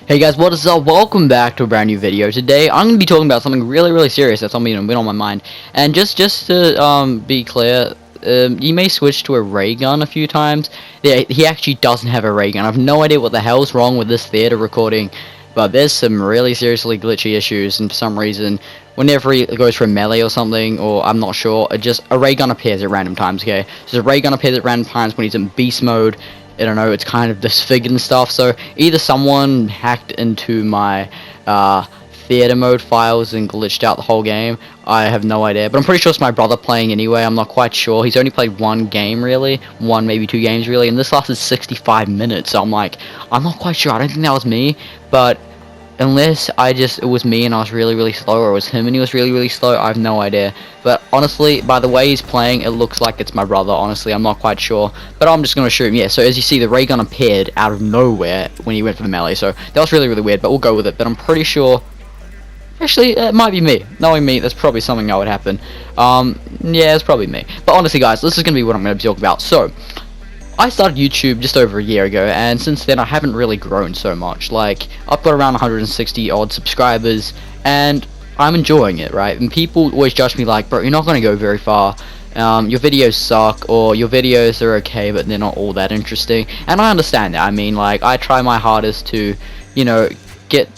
Hey guys, what is up? Welcome back to a brand new video. Today I'm going to be talking about something really serious that's been on my mind. And just to be clear, you may switch to a ray gun a few times. Yeah, he actually doesn't have a ray gun. I have no idea what the hell's wrong with this theater recording, but there's some really seriously glitchy issues, and for some reason, whenever he goes for a melee or something, or I'm not sure, a ray gun appears at random times, okay? So the ray gun appears at random times when he's in beast mode. I don't know, it's kind of disfigured and stuff, so either someone hacked into my theater mode files and glitched out the whole game. I have no idea, but I'm pretty sure it's my brother playing anyway. I'm not quite sure. He's only played one game really, one maybe two games really, and this lasted 65 minutes, so I'm not quite sure. I don't think that was me, but unless it was me and I was really slow, or it was him and he was really slow, I have no idea. But honestly, by the way he's playing, it looks like it's my brother. Honestly, I'm not quite sure, but I'm just gonna assume. Yeah, so as you see, the ray gun appeared out of nowhere when he went for the melee, so that was really weird, but we'll go with it. But I'm pretty sure, actually, it might be me. Knowing me, that's probably something that would happen. Yeah, it's probably me. But honestly guys, this is gonna be what I'm gonna be talking about. So I started YouTube just over a year ago, and since then I haven't really grown so much. Like, I've got around 160 odd subscribers, and I'm enjoying it, right? And people always judge me like, bro, you're not going to go very far. Your videos suck, or your videos are okay, but they're not all that interesting. And I understand that. I mean, like, I try my hardest to, you know,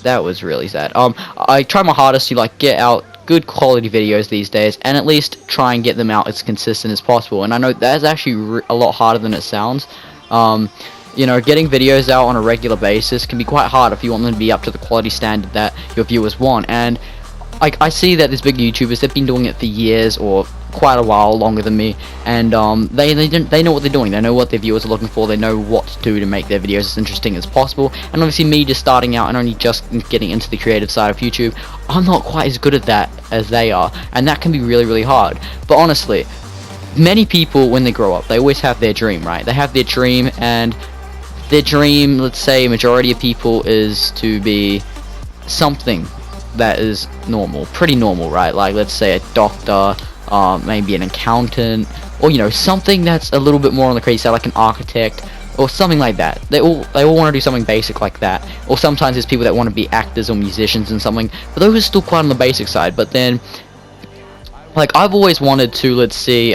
that was really sad. I try my hardest to, like, get out good quality videos these days, and at least try and get them out as consistent as possible. And I know that's actually a lot harder than it sounds. You know, getting videos out on a regular basis can be quite hard if you want them to be up to the quality standard that your viewers want. And I see that these big YouTubers, they've been doing it for years or quite a while longer than me, and they know what they're doing. They know what their viewers are looking for. They know what to do to make their videos as interesting as possible. And obviously me just starting out and only just getting into the creative side of YouTube, I'm not quite as good at that as they are, and that can be really hard. But honestly, many people, when they grow up, they always have their dream, right? They have their dream, and their dream, let's say a majority of people, is to be something that is normal, pretty normal, right? Like, let's say a doctor, maybe an accountant, or, you know, something that's a little bit more on the crazy side, like an architect or something like that. They all want to do something basic like that. Or sometimes there's people that want to be actors or musicians and something, but those are still quite on the basic side. But then, like, I've always wanted to, let's say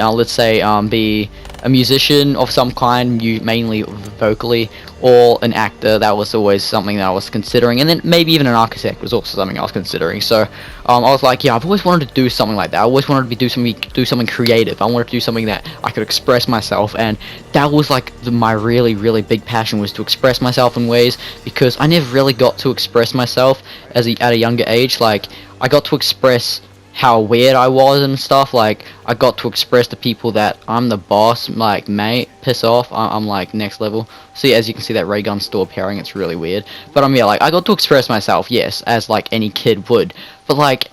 be a musician of some kind, mainly vocally, or an actor. That was always something that I was considering, and then maybe even an architect was also something I was considering. So I was like, yeah, I've always wanted to do something like that. I always wanted to do something creative. I wanted to do something that I could express myself, and that was like my really big passion, was to express myself in ways, because I never really got to express myself at a younger age. Like, I got to express how weird I was and stuff. Like, I got to express to people that I'm the boss, like, mate, piss off, I'm like next level. See, as you can see, that ray gun's still appearing, it's really weird. But yeah, like, I got to express myself, yes, as like any kid would. But like,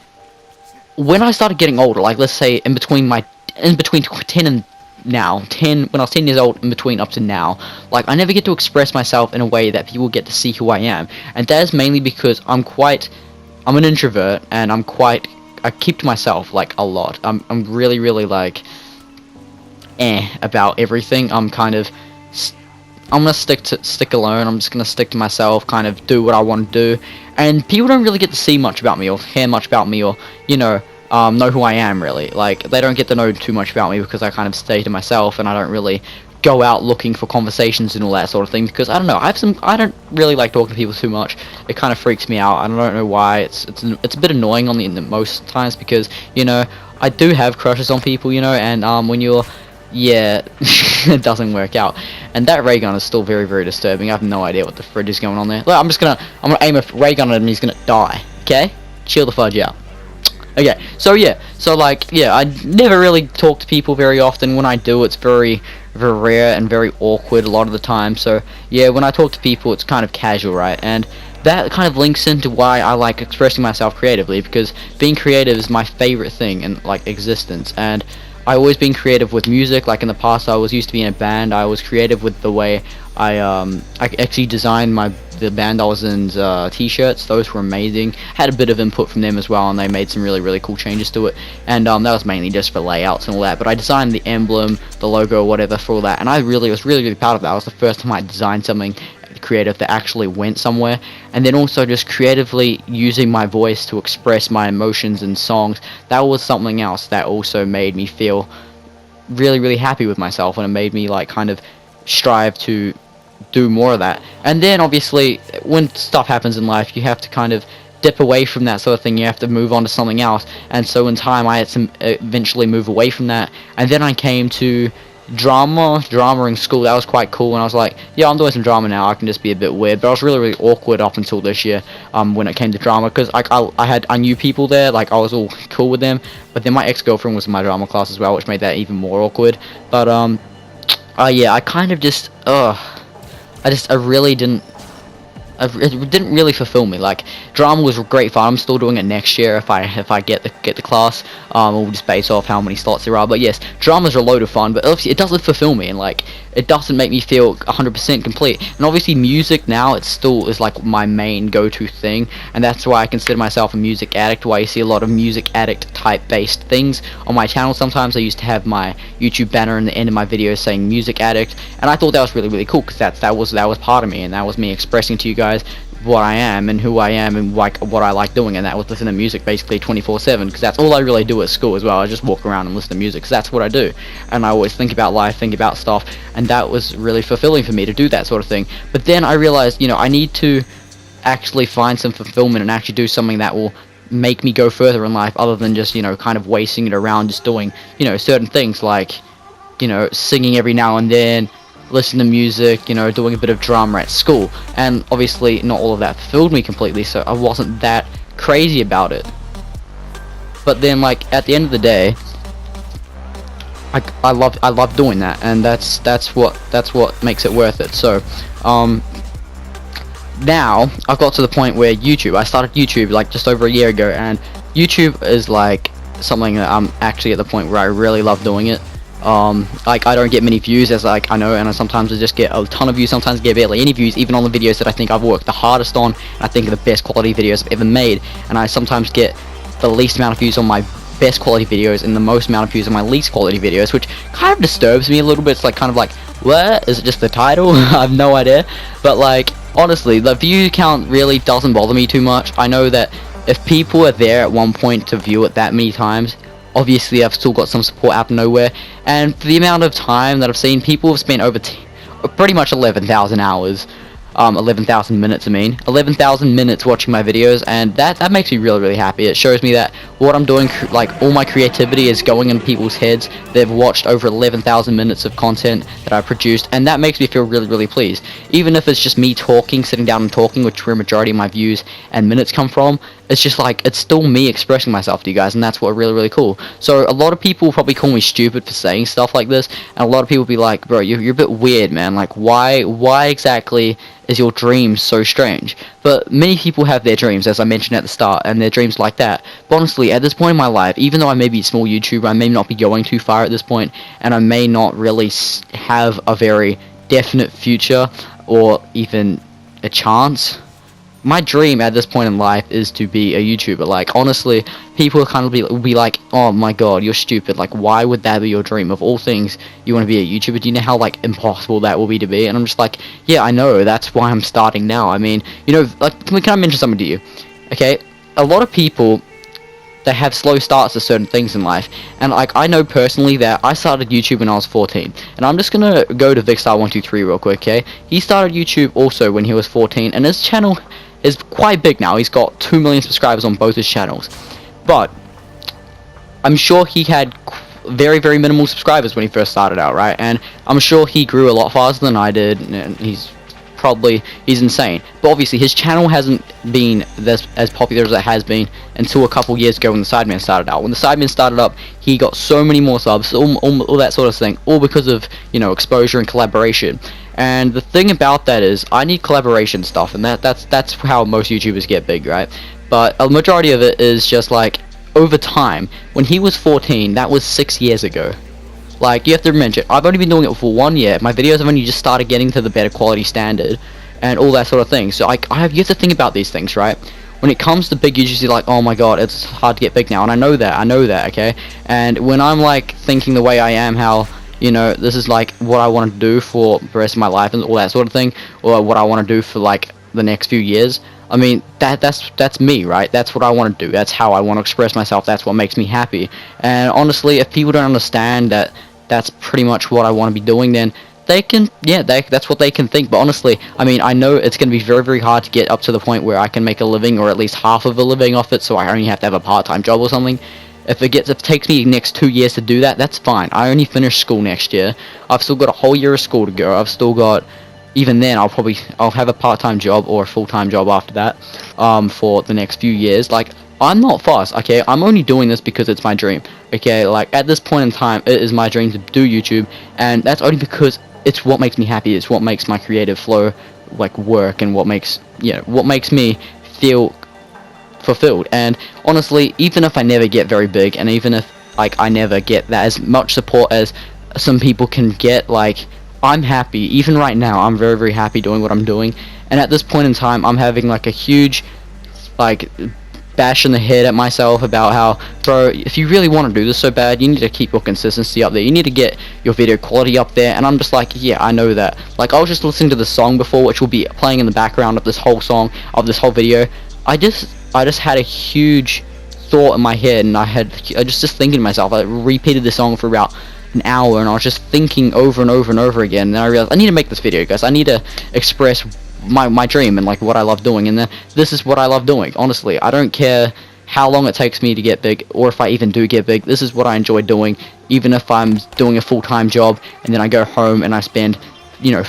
when I started getting older, like, let's say in between 10 and now, 10, when I was 10 years old, in between up to now, like, I never get to express myself in a way that people get to see who I am. And that is mainly because I'm an introvert, and I keep to myself, like, a lot. I'm really like about everything. I'm gonna stick alone. I'm just gonna stick to myself, kind of do what I want to do, and people don't really get to see much about me or care much about me, or, you know who I am, really. Like, they don't get to know too much about me, because I kind of stay to myself, and I don't really go out looking for conversations and all that sort of thing, because I don't know, I don't really like talking to people too much. It kind of freaks me out. I don't know why. It's a bit annoying on the most times, because, you know, I do have crushes on people, you know, and when you're, yeah, it doesn't work out. And that ray gun is still very disturbing. I have no idea what the fridge is going on there. Look, I'm gonna aim a ray gun at him and he's gonna die. Okay, chill the fudge out. Okay, so yeah, I never really talk to people very often. When I do, it's very rare and very awkward a lot of the time. So yeah, when I talk to people, it's kind of casual, right? And that kind of links into why I like expressing myself creatively, because being creative is my favorite thing in, like, existence. And I always been creative with music. Like, in the past, I used to be in a band. I was creative with the way I actually designed the band I was in's t-shirts. Those were amazing. Had a bit of input from them as well, and they made some really cool changes to it. And that was mainly just for layouts and all that. But I designed the emblem, the logo, whatever, for all that, and I was really proud of that. It was the first time I designed something creative that actually went somewhere, and then also just creatively using my voice to express my emotions in songs. That was something else that also made me feel really, really happy with myself, and it made me like kind of strive to do more of that. And then obviously when stuff happens in life, you have to kind of dip away from that sort of thing. You have to move on to something else, and so in time I had to eventually move away from that, and then I came to drama in school. That was quite cool, and I was like, yeah, I'm doing some drama now, I can just be a bit weird. But I was really, really awkward up until this year, when it came to drama, because I knew people there, like I was all cool with them, but then my ex-girlfriend was in my drama class as well, which made that even more awkward. But yeah, I kind of just I really didn't, it didn't really fulfill me. Like, drama was great fun. I'm still doing it next year if I get the class. We'll just base off how many slots there are. But yes, dramas are a load of fun, but obviously it doesn't fulfill me, and like it doesn't make me feel 100% complete. And obviously music now, it still is like my main go-to thing, and that's why I consider myself a music addict. Why you see a lot of music addict type based things on my channel. Sometimes I used to have my YouTube banner in the end of my videos saying music addict, and I thought that was really, really cool, because that was part of me, and that was me expressing to you guys what I am and who I am and like what I like doing, and that was listening to music basically 24/7, because that's all I really do at school as well. I just walk around and listen to music, because that's what I do, and I always think about life, think about stuff, and that was really fulfilling for me to do that sort of thing. But then I realized, you know, I need to actually find some fulfillment and actually do something that will make me go further in life, other than just, you know, kind of wasting it around just doing, you know, certain things like, you know, singing every now and then, listen to music, you know, doing a bit of drama at school. And obviously not all of that fulfilled me completely, so I wasn't that crazy about it. But then, like, at the end of the day, I love doing that, and that's what makes it worth it. So now I've got to the point where I started YouTube like just over a year ago, and YouTube is like something that I'm actually at the point where I really love doing it. Like, I don't get many views, as like I know, and sometimes I just get a ton of views, sometimes I get barely any views, even on the videos that I think I've worked the hardest on, and I think are the best quality videos I've ever made. And I sometimes get the least amount of views on my best quality videos and the most amount of views on my least quality videos, which kind of disturbs me a little bit. It's like, kind of like, what? Is it just the title? I have no idea. But like, honestly, the view count really doesn't bother me too much. I know that if people are there at one point to view it that many times, obviously I've still got some support out of nowhere. And for the amount of time that I've seen, people have spent over pretty much 11,000 hours, 11,000 minutes, 11,000 minutes watching my videos, and that makes me really, really happy. It shows me that what I'm doing, like, all my creativity is going in people's heads. They've watched over 11,000 minutes of content that I've produced, and that makes me feel really, really pleased. Even if it's just me talking, sitting down and talking, which where a majority of my views and minutes come from, it's just like, it's still me expressing myself to you guys, and that's what really, really cool. So a lot of people probably call me stupid for saying stuff like this, and a lot of people be like, bro, you're a bit weird, man. Like, why exactly is your dream so strange? But many people have their dreams, as I mentioned at the start, and their dreams like that. But honestly, at this point in my life, even though I may be a small YouTuber, I may not be going too far at this point, and I may not really have a very definite future or even a chance, my dream at this point in life is to be a YouTuber. Like, honestly, people kind of will be like, oh my god, you're stupid. Like, why would that be your dream? Of all things, you want to be a YouTuber? Do you know how, like, impossible that will be to be? And I'm just like, yeah, I know. That's why I'm starting now. I mean, you know, like, can I mention something to you? Okay, a lot of people, they have slow starts to certain things in life, and like, I know personally that I started YouTube when I was 14, and I'm just gonna go to Vicstar123 real quick. Okay, he started YouTube also when he was 14, and his channel is quite big now. He's got 2 million subscribers on both his channels, but I'm sure he had very, very minimal subscribers when he first started out, right? And I'm sure he grew a lot faster than I did, and he's insane. But obviously his channel hasn't been as popular as it has been until a couple years ago when the Sidemen started out. When the Sidemen started up, he got so many more subs, all that sort of thing, all because of, you know, exposure and collaboration. And the thing about that is, I need collaboration stuff, and that's how most YouTubers get big, right? But a majority of it is just like, over time. When he was 14, that was 6 years ago. Like, you have to remember, I've only been doing it for 1 year. My videos have only just started getting to the better quality standard, and all that sort of thing. So you have to think about these things, right? When it comes to big YouTubers, you're like, oh my god, it's hard to get big now, and I know that, okay? And when I'm like thinking the way I am, how, you know, this is like what I want to do for the rest of my life and all that sort of thing, or what I want to do for like the next few years. I mean, that's me, right? That's what I want to do. That's how I want to express myself. That's what makes me happy. And honestly, if people don't understand that that's pretty much what I want to be doing, then they can, yeah, that's what they can think. But honestly, I mean, I know it's going to be very, very hard to get up to the point where I can make a living, or at least half of a living off it, so I only have to have a part-time job or something. If it takes me the next 2 years to do that, that's fine. I only finish school next year. I've still got a whole year of school to go. I've still got, even then, I'll have a part-time job or a full-time job after that, for the next few years. Like, I'm not fussed, okay? I'm only doing this because it's my dream, okay? Like, at this point in time, it is my dream to do YouTube, and that's only because it's what makes me happy. It's what makes my creative flow, like, work, and what makes me feel fulfilled. And honestly, even if I never get very big, and even if, like, I never get that as much support as some people can get, like, I'm happy. Even right now, I'm very, very happy doing what I'm doing. And at this point in time, I'm having, like, a huge, like, bash in the head at myself about how, bro, if you really want to do this so bad, you need to keep your consistency up there. You need to get your video quality up there. And I'm just like, yeah, I know that. Like, I was just listening to the song before, which will be playing in the background of this whole song, of this whole video. I just had a huge thought in my head, and I just thinking to myself. I repeated the song for about an hour, and I was just thinking over and over and over again. And then I realized I need to make this video, guys. I need to express my dream and, like, what I love doing, and then this is what I love doing. Honestly, I don't care how long it takes me to get big, or if I even do get big. This is what I enjoy doing, even if I'm doing a full-time job and then I go home and I spend, you know,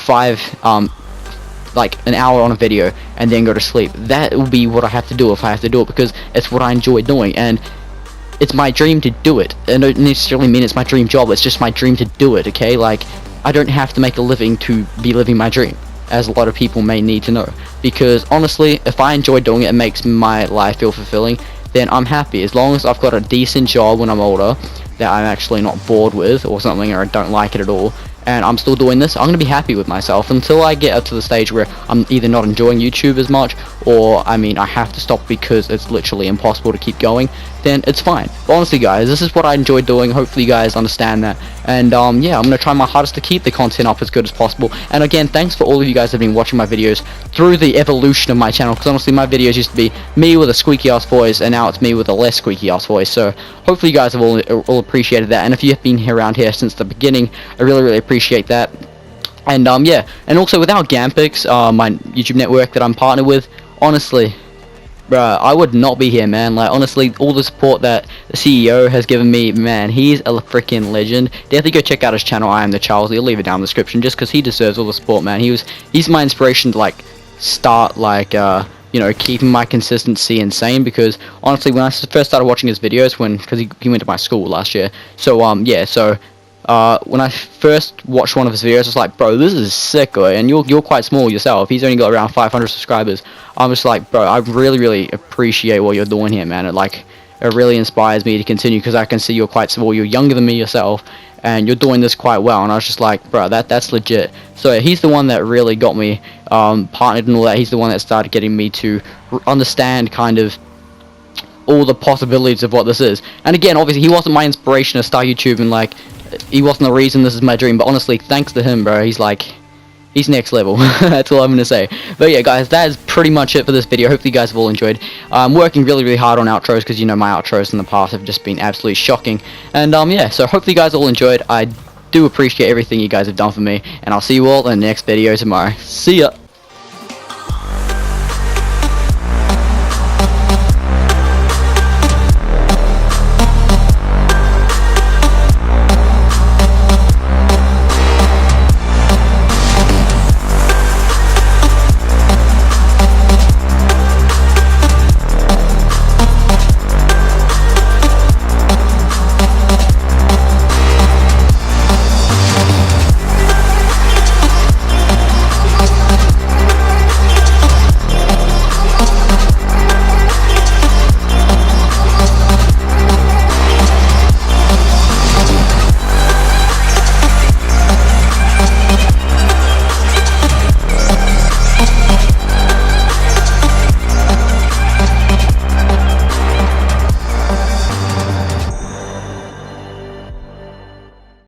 like an hour on a video and then go to sleep. That will be what I have to do if I have to do it, because it's what I enjoy doing, and it's my dream to do it. I don't necessarily mean it's my dream job. It's just my dream to do it, okay? Like, I don't have to make a living to be living my dream, as a lot of people may need to know. Because honestly, if I enjoy doing it, it makes my life feel fulfilling, then I'm happy. As long as I've got a decent job when I'm older that I'm actually not bored with or something, or I don't like it at all, and I'm still doing this, I'm going to be happy with myself until I get up to the stage where I'm either not enjoying YouTube as much, or, I mean, I have to stop because it's literally impossible to keep going. Then it's fine. But honestly, guys, this is what I enjoy doing. Hopefully you guys understand that. And yeah, I'm going to try my hardest to keep the content up as good as possible. And again, thanks for all of you guys that have been watching my videos through the evolution of my channel, because honestly, my videos used to be me with a squeaky ass voice, and now it's me with a less squeaky ass voice. So hopefully you guys have all appreciated that. And if you have been here around here since the beginning, I really, really appreciate that. And yeah, and also without Gampix, my YouTube network that I'm partnered with, honestly, bruh, I would not be here, man. Like, honestly, all the support that the CEO has given me, man, he's a freaking legend. Definitely go check out his channel, I Am The Charles. I'll leave it down in the description, just because he deserves all the support, man. He's my inspiration to, like, start, like, you know, keeping my consistency insane, because, honestly, when I first started watching his videos, because he went to my school last year, so, yeah, so, when I first watched one of his videos, I was like, bro, this is sick, and you're quite small yourself. He's only got around 500 subscribers. I'm just like, bro, I really, really appreciate what you're doing here, man. It really inspires me to continue, because I can see you're quite small. You're younger than me yourself, and you're doing this quite well. And I was just like, bro, that's legit. So he's the one that really got me partnered and all that. He's the one that started getting me to understand kind of all the possibilities of what this is. And again, obviously, he wasn't my inspiration to start YouTube, and, like, he wasn't the reason this is my dream, but honestly, thanks to him, bro, he's next level. That's all I'm gonna say. But yeah, guys, that is pretty much it for this video. Hopefully you guys have all enjoyed. I'm working really, really hard on outros, because, you know, my outros in the past have just been absolutely shocking. And yeah, so hopefully you guys all enjoyed. I do appreciate everything you guys have done for me, and I'll see you all in the next video tomorrow. See ya!